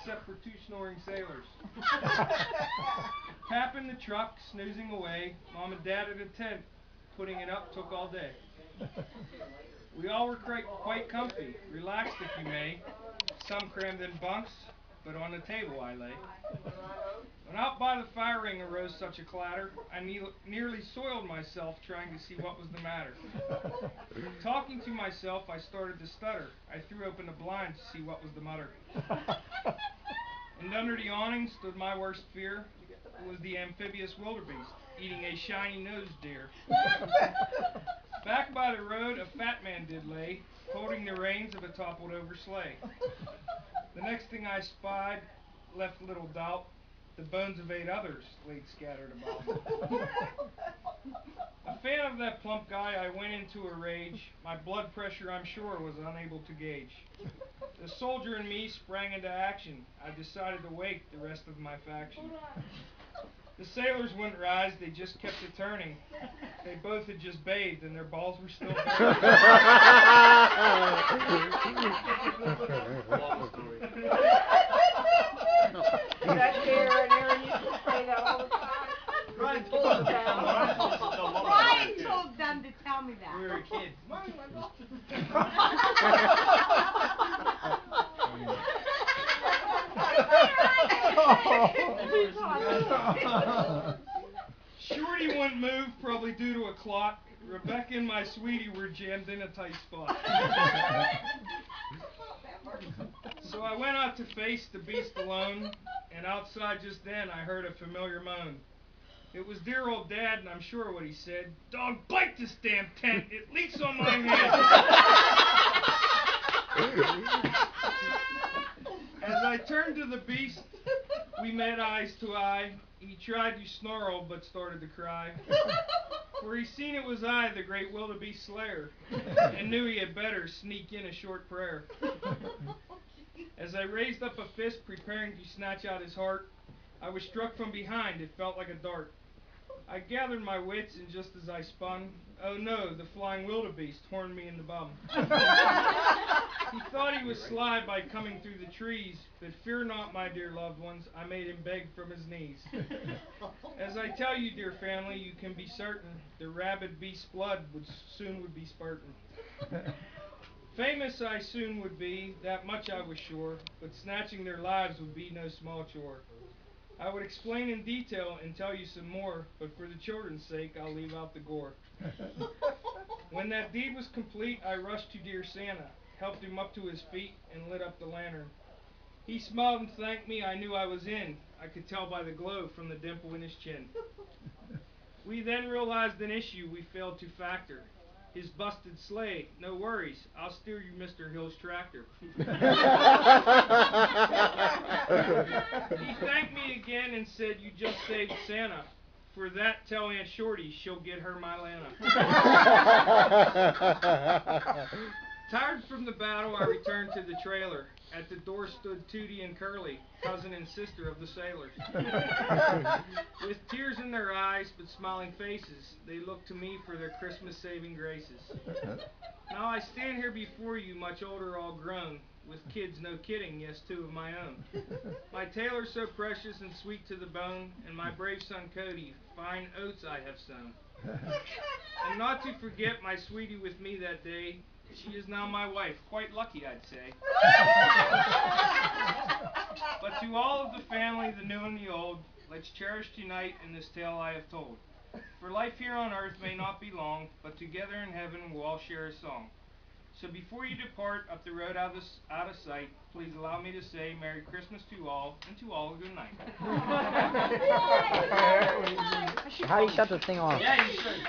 except for 2 snoring sailors. Pap in the truck, snoozing away. Mom and Dad at a tent, putting it up took all day. We all were quite comfy, relaxed if you may. Some crammed in bunks, but on the table I lay. When out by the fire ring arose such a clatter, I nearly soiled myself trying to see what was the matter. Talking to myself, I started to stutter. I threw open the blind to see what was the matter. And under the awning stood my worst fear. It was the amphibious wildebeest, eating a shiny-nosed deer. Back by the road, a fat man did lay, holding the reins of a toppled-over sleigh. The next thing I spied, left little doubt, the bones of 8 others laid scattered about. A fan of that plump guy, I went into a rage. My blood pressure, I'm sure, was unable to gauge. The soldier in me sprang into action. I decided to wake the rest of my faction. The sailors wouldn't rise, they just kept it turning. They both had just bathed and their balls were still burning. Long story. That deer and Aaron used to say that all the time. Brian told them to tell me that. we were kids. Shorty wouldn't move, probably due to a clot. Rebecca and my sweetie were jammed in a tight spot. So I went out to face the beast alone, and outside just then I heard a familiar moan. It was dear old Dad, and I'm sure what he said. Dog, bite this damn tent, it leaks on my head. As I turned to the beast, we met eyes to eye. He tried to snarl, but started to cry. For he seen it was I, the great wildebeest slayer, and knew he had better sneak in a short prayer. As I raised up a fist, preparing to snatch out his heart, I was struck from behind, it felt like a dart. I gathered my wits, and just as I spun, oh no, the flying wildebeest horned me in the bum. He thought he was sly by coming through the trees, but fear not, my dear loved ones, I made him beg from his knees. As I tell you, dear family, you can be certain the rabid beast's blood soon would be spurting. Famous I soon would be, that much I was sure, but snatching their lives would be no small chore. I would explain in detail and tell you some more, but for the children's sake, I'll leave out the gore. When that deed was complete, I rushed to dear Santa, helped him up to his feet, and lit up the lantern. He smiled and thanked me, I knew I was in. I could tell by the glow from the dimple in his chin. We then realized an issue we failed to factor. His busted sleigh, no worries, I'll steer you Mr. Hill's tractor. He thanked me again and said, you just saved Santa. For that, tell Aunt Shorty she'll get her my Lana. Tired from the battle, I returned to the trailer. At the door stood Tootie and Curly, cousin and sister of the sailors. With tears in their eyes but smiling faces, they looked to me for their Christmas-saving graces. Now I stand here before you, much older, all grown, with kids, no kidding, yes, 2 of my own. My Taylor so precious and sweet to the bone, and my brave son Cody, fine oats I have sown. And not to forget my sweetie with me that day, she is now my wife, quite lucky I'd say. But to all of the family, the new and the old, let's cherish tonight in this tale I have told. For life here on earth may not be long, but together in heaven we'll all share a song. So before you depart up the road out of sight, please allow me to say Merry Christmas to all, and to all a good night. How do you shut this thing off? Yeah, you should.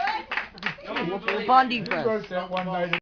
Bonding press.